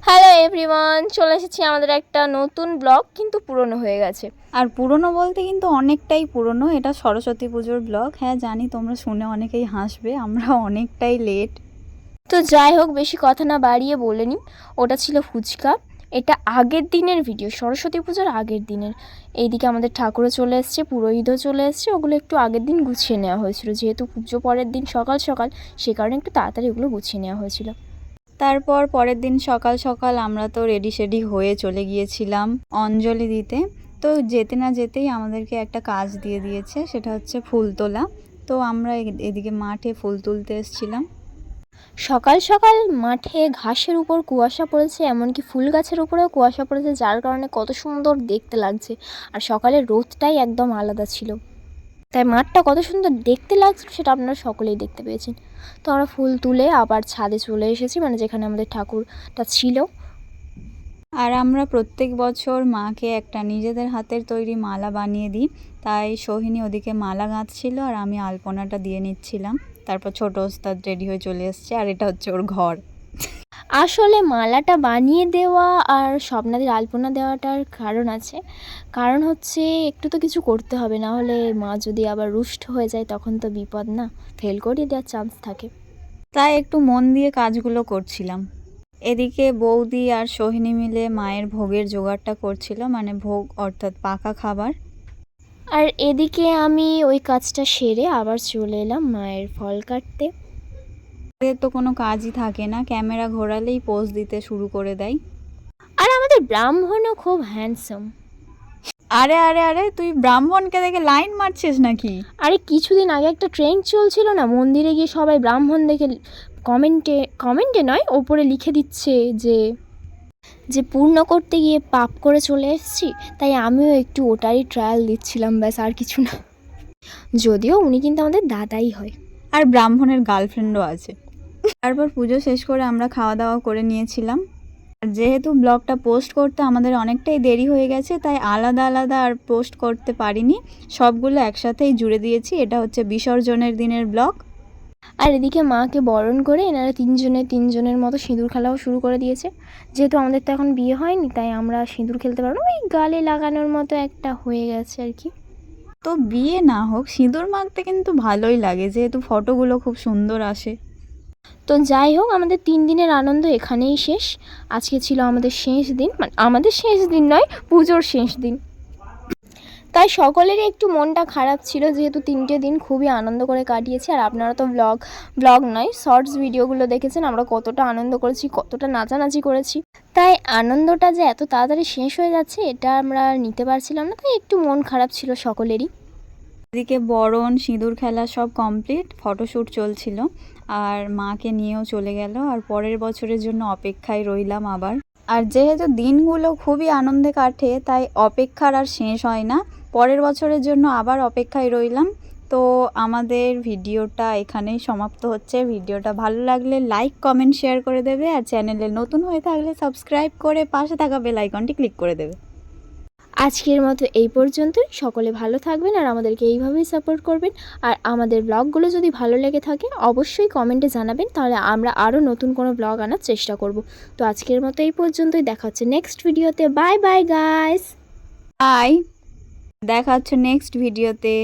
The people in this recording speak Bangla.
হ্যালো এভরিওয়ান, চলে এসেছি আমাদের একটা নতুন ব্লগ, কিন্তু পুরনো হয়ে গেছে। আর পুরনো বলতে কিন্তু অনেকটাই পুরনো। এটা সরস্বতী পুজোর ব্লগ। হ্যাঁ জানি, তোমরা শুনে অনেকেই হাসবে, আমরা অনেকটাই লেট। তো যাই হোক, বেশি কথা না বাড়িয়ে বলে নিই, ওটা ছিল ফুচকা। এটা আগের দিনের ভিডিও, সরস্বতী পুজোর আগের দিনের। এইদিকে আমাদের ঠাকুরও চলে এসছে, পুরোহিতও চলে এসছে। ওগুলো একটু আগের দিন গুছিয়ে নেওয়া হয়েছিল, যেহেতু পুজো পরের দিন সকাল সকাল, সে কারণে একটু তাড়াতাড়ি ওগুলো গুছিয়ে নেওয়া হয়েছিল। তারপর পরের দিন সকাল সকাল আমরা তো রেডি শেডি হয়ে চলে গিয়েছিলাম অঞ্জলি দিতে। তো যেতে না যেতেই আমাদেরকে একটা কাজ দিয়ে দিয়েছে, সেটা হচ্ছে ফুল তোলা। তো আমরা এদিকে মাঠে ফুল তুলতে এসেছিলাম। সকাল সকাল মাঠে ঘাসের উপর কুয়াশা পড়েছে, এমনকি ফুল গাছের উপরেও কুয়াশা পড়েছে, যার কারণে কত সুন্দর দেখতে লাগছে। আর সকালের রোদটাই একদম আলাদা ছিল, তাই মাঠটা কত সুন্দর দেখতে লাগছিল সেটা আপনারা সকলেই দেখতে পেয়েছেন। তো আমরা ফুল তুলে আবার ছাদে চলে এসেছি, মানে যেখানে আমাদের ঠাকুরটা ছিল। আর আমরা প্রত্যেক বছর মাকে একটা নিজেদের হাতের তৈরি মালা বানিয়ে দিই। তাই সোহিনী ওদিকে মালা গাঁথছিল আর আমি আলপনাটা দিয়ে নিচ্ছিলাম। তারপর ছোট ওস্তাদ রেডি হয়ে চলে এসছে, আর এটা হচ্ছে ওর ঘর। আসলে মালাটা বানিয়ে দেওয়া আর স্বপ্নাদের আলপনা দেওয়াটার কারণ আছে। কারণ হচ্ছে একটু তো কিছু করতে হবে, না হলে মা যদি আবার রুষ্ট হয়ে যায় তখন তো বিপদ, না ফেল করিয়ে দেওয়ার চান্স থাকে। তাই একটু মন দিয়ে কাজগুলো করছিলাম। এদিকে বৌদি আর সোহিনী মিলে মায়ের ভোগের জোগাড়টা করছিল, মানে ভোগ অর্থাৎ পাকা খাবার। আর এদিকে আমি ওই কাজটা সেরে আবার চলে এলাম মায়ের ফল কাটতে। এদের তো কোনো কাজই থাকে না, ক্যামেরা ঘোরালেই পোজ দিতে শুরু করে দেয়। আর আমাদের ব্রাহ্মণও খুব হ্যান্ডসাম। আরে আরে আরে, তুই ব্রাহ্মণকে দেখে লাইন মারছিস নাকি? আরে কিছুদিন আগে একটা ট্রেন্ড চলছিল না, মন্দিরে গিয়ে সবাই ব্রাহ্মণ দেখে কমেন্টে কমেন্টে নয়, ওপরে লিখে দিচ্ছে যে যে পূর্ণ করতে গিয়ে পাপ করে চলে এসেছি। তাই আমিও একটু ওটারই ট্রায়াল দিচ্ছিলাম, ব্যাস আর কিছু না। যদিও উনি কিন্তু আমাদের দাদাই হয়। আর ব্রাহ্মণের গার্লফ্রেন্ডও আছে। তারপর পুজো শেষ করে আমরা খাওয়া দাওয়া করে নিয়েছিলাম। আর যেহেতু ব্লগটা পোস্ট করতে আমাদের অনেকটাই দেরি হয়ে গেছে, তাই আলাদা আলাদা আর পোস্ট করতে পারিনি, সবগুলো একসাথেই জুড়ে দিয়েছি। এটা হচ্ছে বিসর্জনের দিনের ব্লগ। আর এদিকে মাকে বরণ করে এনারা তিনজনের মতো সিঁদুর খেলাও শুরু করে দিয়েছে। যেহেতু আমাদের তো এখন বিয়ে হয়নি, তাই আমরা সিঁদুর খেলতে পারবো না, ওই গালে লাগানোর মতো একটা হয়ে গেছে আর কি। তো বিয়ে না হোক, সিঁদুর মাখতে কিন্তু ভালোই লাগে, যেহেতু ফটোগুলো খুব সুন্দর আসে। তো যাই হোক, আমাদের 3 দিনের আনন্দ এখানেই শেষ। আজকে ছিল আমাদের শেষ দিন, মানে আমাদের শেষ দিন নয়, পুজোর শেষ দিন। তাই সকলেরই একটু মনটা খারাপ ছিল, যেহেতু 3টে দিন খুবই আনন্দ করে কাটিয়েছি। আর আপনারা তো ব্লগ নয়, শর্টস ভিডিওগুলো দেখেছেন আমরা কতটা আনন্দ করেছি, কতটা নাচানাচি করেছি। তাই আনন্দটা যে এত তাড়াতাড়ি শেষ হয়ে যাচ্ছে এটা আমরা নিতে পারছিলাম না, তাই একটু মন খারাপ ছিল সকলেরই। এদিকে বরণ সিঁদুর খেলা সব কমপ্লিট, ফটোশ্যুট চলছিল, আর মাকে নিয়েও চলে গেল। আর পরের বছরের জন্য অপেক্ষায় রইলাম আবার। আর যেহেতু দিনগুলো খুবই আনন্দে কাটে, তাই অপেক্ষার আর শেষ হয় না, পরের বছরের জন্য আবার অপেক্ষায় রইলাম। তো আমাদের ভিডিওটা এখানেই সমাপ্ত হচ্ছে। ভিডিওটা ভালো লাগলে লাইক কমেন্ট শেয়ার করে দেবে, আর চ্যানেলে নতুন হয়ে থাকলে সাবস্ক্রাইব করে পাশে থাকা বেল আইকনটি ক্লিক করে দেবে। আজকের মতো এই পর্যন্তই। সকলে ভালো থাকবেন আর আমাদেরকে এইভাবেই সাপোর্ট করবেন। আর আমাদের ব্লগগুলো যদি ভালো লেগে থাকে অবশ্যই কমেন্টে জানাবেন, তাহলে আমরা আরও নতুন কোনো ব্লগ আনার চেষ্টা করব। তো আজকের মতো এই পর্যন্তই, দেখা হচ্ছে নেক্সট ভিডিওতে। Bye bye guys. বাই, দেখা হচ্ছে নেক্সট ভিডিওতে।